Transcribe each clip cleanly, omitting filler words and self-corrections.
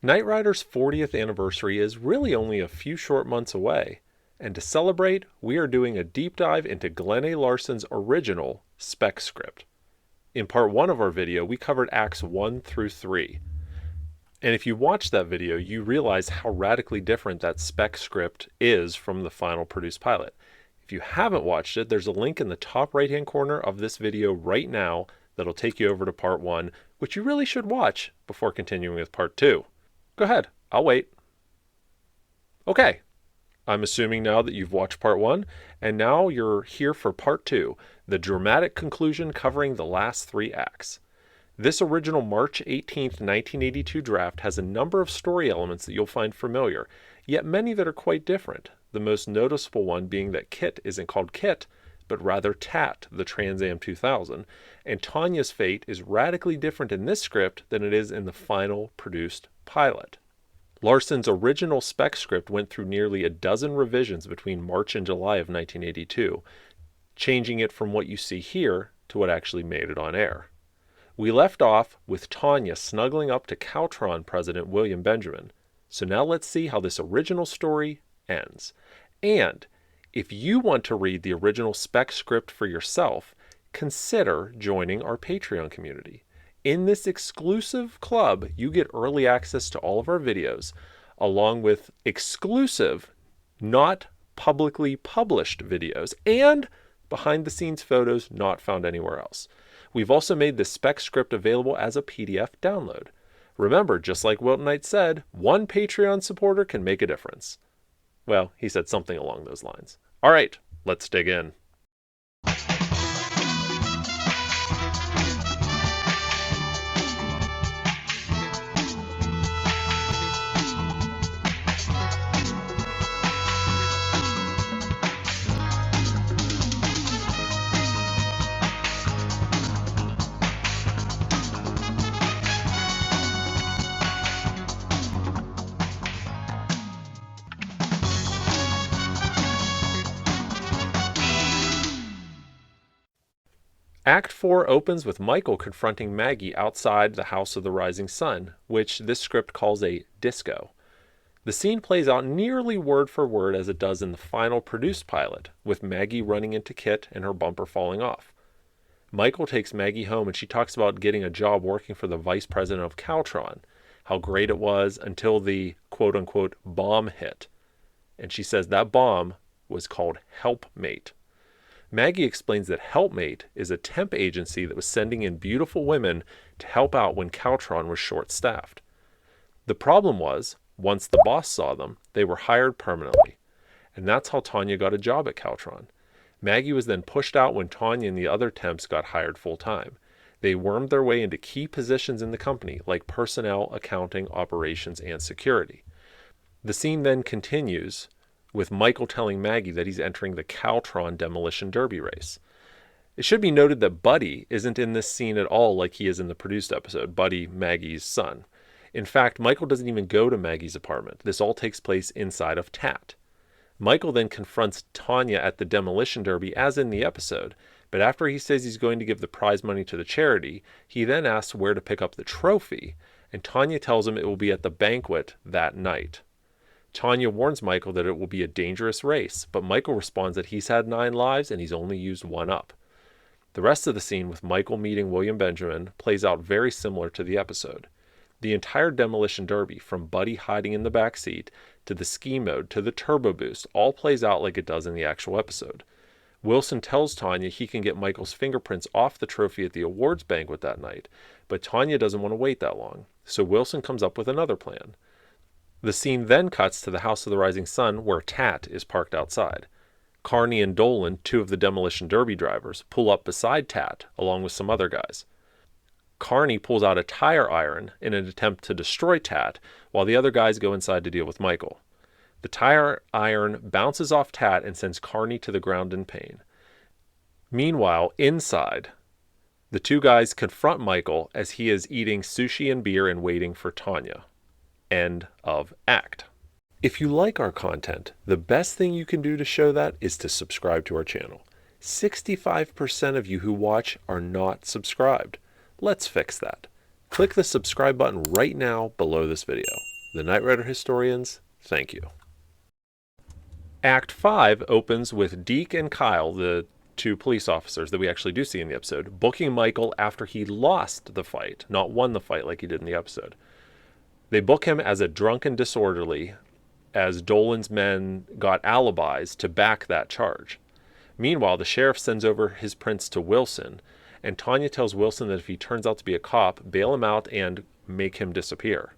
Knight Rider's 40th anniversary is really only a few short months away, and to celebrate, we are doing a deep dive into Glen A. Larson's original Spec script. In part 1 of our video, we covered acts 1 through 3. And if you watch that video, you realize how radically different that Spec script is from the final produced pilot. If you haven't watched it, there's a link in the top right-hand corner of this video right now that'll take you over to part 1, which you really should watch before continuing with part 2. Go ahead, I'll wait. Okay, I'm assuming now that you've watched part 1, and now you're here for part 2, the dramatic conclusion covering the last 3 acts. This original March 18th, 1982 draft has a number of story elements that you'll find familiar, yet many that are quite different, the most noticeable one being that KITT isn't called KITT, but rather TAT, the Trans Am 2000, and Tanya's fate is radically different in this script than it is in the final produced pilot. Larson's original Spec script went through nearly a dozen revisions between March and July of 1982, changing it from what you see here to what actually made it on air. We left off with Tanya snuggling up to Caltron President William Benjamin, so now let's see how this original story ends. And if you want to read the original Spec script for yourself, consider joining our Patreon community. In this exclusive club, you get early access to all of our videos, along with exclusive, not publicly published videos, and behind-the-scenes photos not found anywhere else. We've also made the Spec script available as a PDF download. Remember, just like Wilton Knight said, one Patreon supporter can make a difference. Well, he said something along those lines. All right, let's dig in. Act 4 opens with Michael confronting Maggie outside the House of the Rising Sun, which this script calls a disco. The scene plays out nearly word for word as it does in the final produced pilot, with Maggie running into KITT and her bumper falling off. Michael takes Maggie home and she talks about getting a job working for the vice president of Caltron, how great it was until the quote-unquote bomb hit. And she says that bomb was called Helpmate. Maggie explains that Helpmate is a temp agency that was sending in beautiful women to help out when Caltron was short-staffed. The problem was, once the boss saw them, they were hired permanently. And that's how Tanya got a job at Caltron. Maggie was then pushed out when Tanya and the other temps got hired full-time. They wormed their way into key positions in the company, like personnel, accounting, operations, and security. The scene then continues with Michael telling Maggie that he's entering the Caltron Demolition Derby race. It should be noted that Buddy isn't in this scene at all like he is in the produced episode, Buddy, Maggie's son. In fact, Michael doesn't even go to Maggie's apartment. This all takes place inside of TAT. Michael then confronts Tanya at the Demolition Derby as in the episode, but after he says he's going to give the prize money to the charity, he then asks where to pick up the trophy, and Tanya tells him it will be at the banquet that night. Tanya warns Michael that it will be a dangerous race, but Michael responds that he's had 9 lives and he's only used 1 up. The rest of the scene with Michael meeting William Benjamin plays out very similar to the episode. The entire Demolition Derby, from Buddy hiding in the back seat, to the ski mode, to the turbo boost, all plays out like it does in the actual episode. Wilson tells Tanya he can get Michael's fingerprints off the trophy at the awards banquet that night, but Tanya doesn't want to wait that long, so Wilson comes up with another plan. The scene then cuts to the House of the Rising Sun, where Tat is parked outside. Carney and Dolan, 2 of the Demolition Derby drivers, pull up beside Tat, along with some other guys. Carney pulls out a tire iron in an attempt to destroy Tat, while the other guys go inside to deal with Michael. The tire iron bounces off Tat and sends Carney to the ground in pain. Meanwhile, inside, the 2 guys confront Michael as he is eating sushi and beer and waiting for Tanya. End of act. If you like our content, the best thing you can do to show that is to subscribe to our channel. 65% of you who watch are not subscribed. Let's fix that. Click the subscribe button right now below this video. The Knight Rider historians, thank you. Act 5 opens with Deke and Kyle, the two police officers that we actually do see in the episode, booking Michael after he lost the fight, not won the fight like he did in the episode. They book him as a drunken disorderly, as Dolan's men got alibis to back that charge. Meanwhile, the sheriff sends over his prints to Wilson, and Tanya tells Wilson that if he turns out to be a cop, bail him out and make him disappear.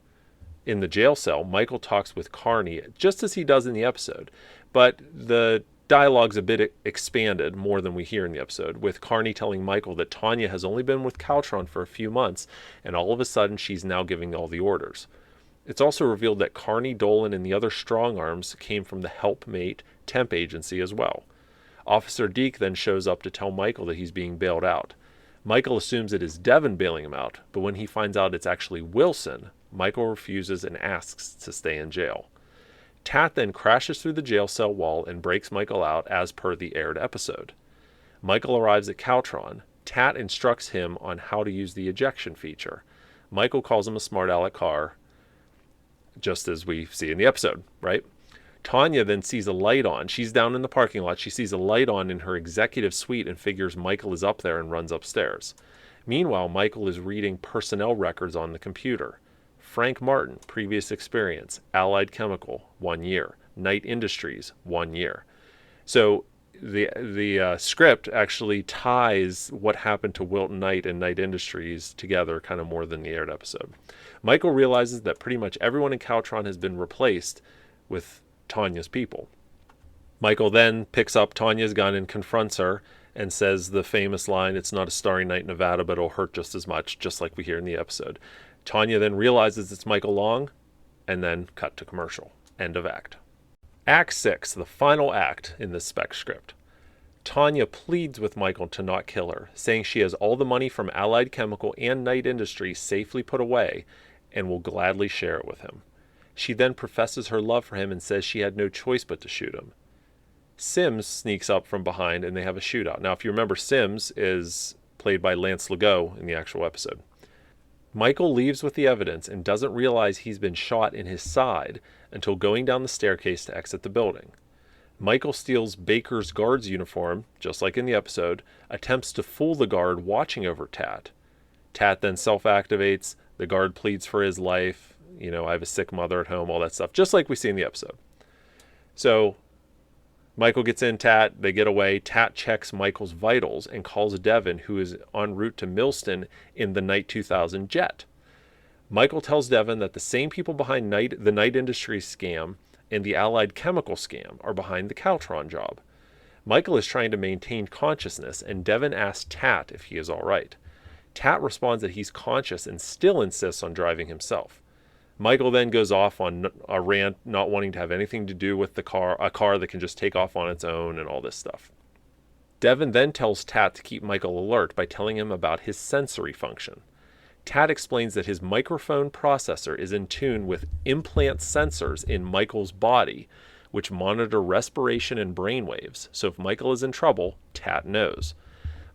In the jail cell, Michael talks with Carney, just as he does in the episode, but the dialogue's a bit expanded more than we hear in the episode, with Carney telling Michael that Tanya has only been with Caltron for a few months, and all of a sudden she's now giving all the orders. It's also revealed that Carney, Dolan, and the other strong arms came from the Helpmate temp agency as well. Officer Deke then shows up to tell Michael that he's being bailed out. Michael assumes it is Devin bailing him out, but when he finds out it's actually Wilson, Michael refuses and asks to stay in jail. Tat then crashes through the jail cell wall and breaks Michael out as per the aired episode. Michael arrives at Caltron. Tat instructs him on how to use the ejection feature. Michael calls him a smart aleck car, just as we see in the episode, right? Tanya then sees a light on. She's down in the parking lot. She sees a light on in her executive suite and figures Michael is up there and runs upstairs. Meanwhile, Michael is reading personnel records on the computer. Frank Martin, previous experience, Allied Chemical, 1 year. Knight Industries, 1 year. So the script actually ties what happened to Wilton Knight and Knight Industries together kind of more than the aired episode. Michael realizes that pretty much everyone in Caltron has been replaced with Tanya's people. Michael then picks up Tanya's gun and confronts her and says the famous line, "It's not a starry night in Nevada, but it'll hurt just as much," just like we hear in the episode. Tanya then realizes it's Michael Long, and then cut to commercial. End of act. Act 6, the final act in this Spec script. Tanya pleads with Michael to not kill her, saying she has all the money from Allied Chemical and Knight Industries safely put away and will gladly share it with him. She then professes her love for him and says she had no choice but to shoot him. Sims sneaks up from behind and they have a shootout. Now, if you remember, Sims is played by Lance Legault in the actual episode. Michael leaves with the evidence and doesn't realize he's been shot in his side until going down the staircase to exit the building. Michael steals Baker's guard's uniform, just like in the episode, attempts to fool the guard watching over Tat. Tat then self-activates, the guard pleads for his life, I have a sick mother at home, all that stuff, just like we see in the episode. So Michael gets in Tat, they get away. Tat checks Michael's vitals and calls Devin, who is en route to Millston in the Knight 2000 jet. Michael tells Devin that the same people behind the Knight Industries scam and the Allied Chemical scam are behind the Caltron job. Michael is trying to maintain consciousness, and Devin asks Tat if he is all right. Tat responds that he's conscious and still insists on driving himself. Michael then goes off on a rant, not wanting to have anything to do with a car that can just take off on its own and all this stuff. Devin then tells Tat to keep Michael alert by telling him about his sensory function. Tat explains that his microphone processor is in tune with implant sensors in Michael's body, which monitor respiration and brain waves, so if Michael is in trouble, Tat knows.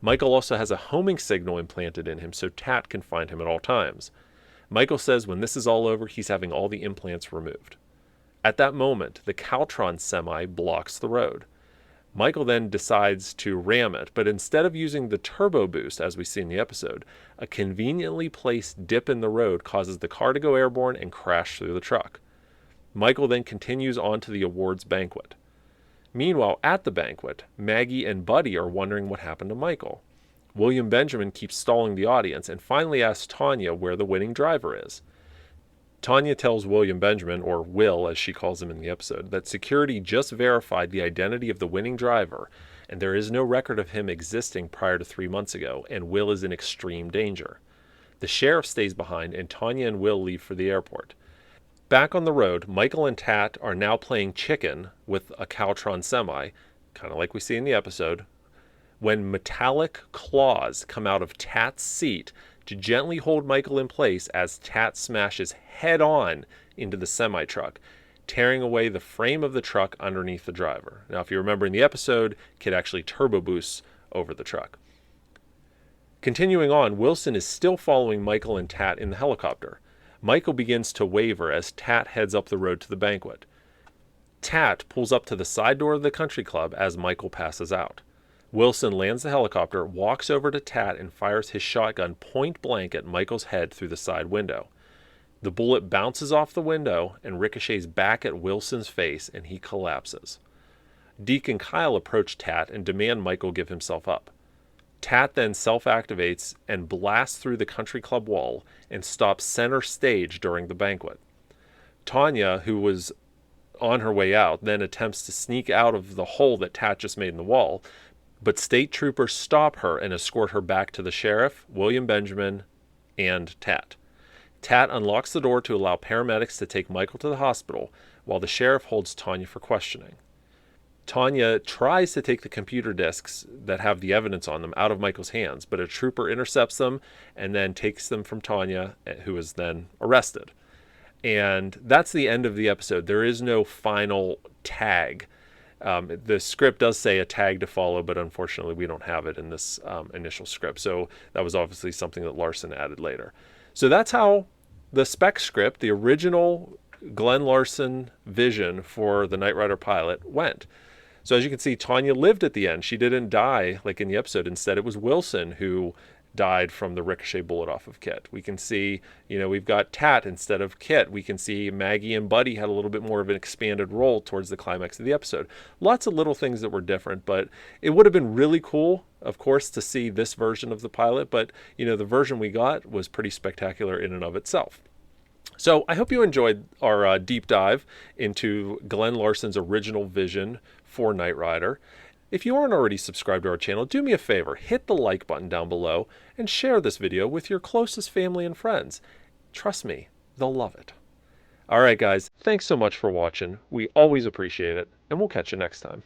Michael also has a homing signal implanted in him so Tat can find him at all times. Michael says when this is all over, he's having all the implants removed. At that moment, the Caltron semi blocks the road. Michael then decides to ram it, but instead of using the turbo boost, as we see in the episode, a conveniently placed dip in the road causes the car to go airborne and crash through the truck. Michael then continues on to the awards banquet. Meanwhile, at the banquet, Maggie and Buddy are wondering what happened to Michael. William Benjamin keeps stalling the audience and finally asks Tanya where the winning driver is. Tanya tells William Benjamin, or Will as she calls him in the episode, that security just verified the identity of the winning driver and there is no record of him existing prior to 3 months ago, and Will is in extreme danger. The sheriff stays behind and Tanya and Will leave for the airport. Back on the road, Michael and Tat are now playing chicken with a Caltron semi, kind of like we see in the episode, when metallic claws come out of Tat's seat to gently hold Michael in place as Tat smashes head-on into the semi-truck, tearing away the frame of the truck underneath the driver. Now, if you remember in the episode, Kit actually turbo boosts over the truck. Continuing on, Wilson is still following Michael and Tat in the helicopter. Michael begins to waver as Tat heads up the road to the banquet. Tat pulls up to the side door of the country club as Michael passes out. Wilson lands the helicopter, walks over to Tat, and fires his shotgun point blank at Michael's head through the side window. The bullet bounces off the window and ricochets back at Wilson's face, and he collapses. Deke and Kyle approach Tat and demand Michael give himself up. Tat then self-activates and blasts through the country club wall and stops center stage during the banquet. Tanya, who was on her way out, then attempts to sneak out of the hole that Tat just made in the wall, but state troopers stop her and escort her back to the sheriff, William Benjamin, and Tat. Tat unlocks the door to allow paramedics to take Michael to the hospital, while the sheriff holds Tanya for questioning. Tanya tries to take the computer disks that have the evidence on them out of Michael's hands, but a trooper intercepts them and then takes them from Tanya, who is then arrested. And that's the end of the episode. There is no final tag. The script does say a tag to follow, but unfortunately we don't have it in this initial script. So that was obviously something that Larson added later. So that's how the Spec script, the original Glen Larson vision for the Knight Rider pilot, went. So as you can see, Tanya lived at the end. She didn't die like in the episode. Instead, it was Wilson who died from the ricochet bullet off of KITT. We can see, we've got Tat instead of KITT. We can see Maggie and Buddy had a little bit more of an expanded role towards the climax of the episode. Lots of little things that were different, but it would have been really cool, of course, to see this version of the pilot. But, the version we got was pretty spectacular in and of itself. So I hope you enjoyed our deep dive into Glen Larson's original vision for Knight Rider. If you aren't already subscribed to our channel, do me a favor, hit the like button down below and share this video with your closest family and friends. Trust me, they'll love it. All right, guys, thanks so much for watching. We always appreciate it, and we'll catch you next time.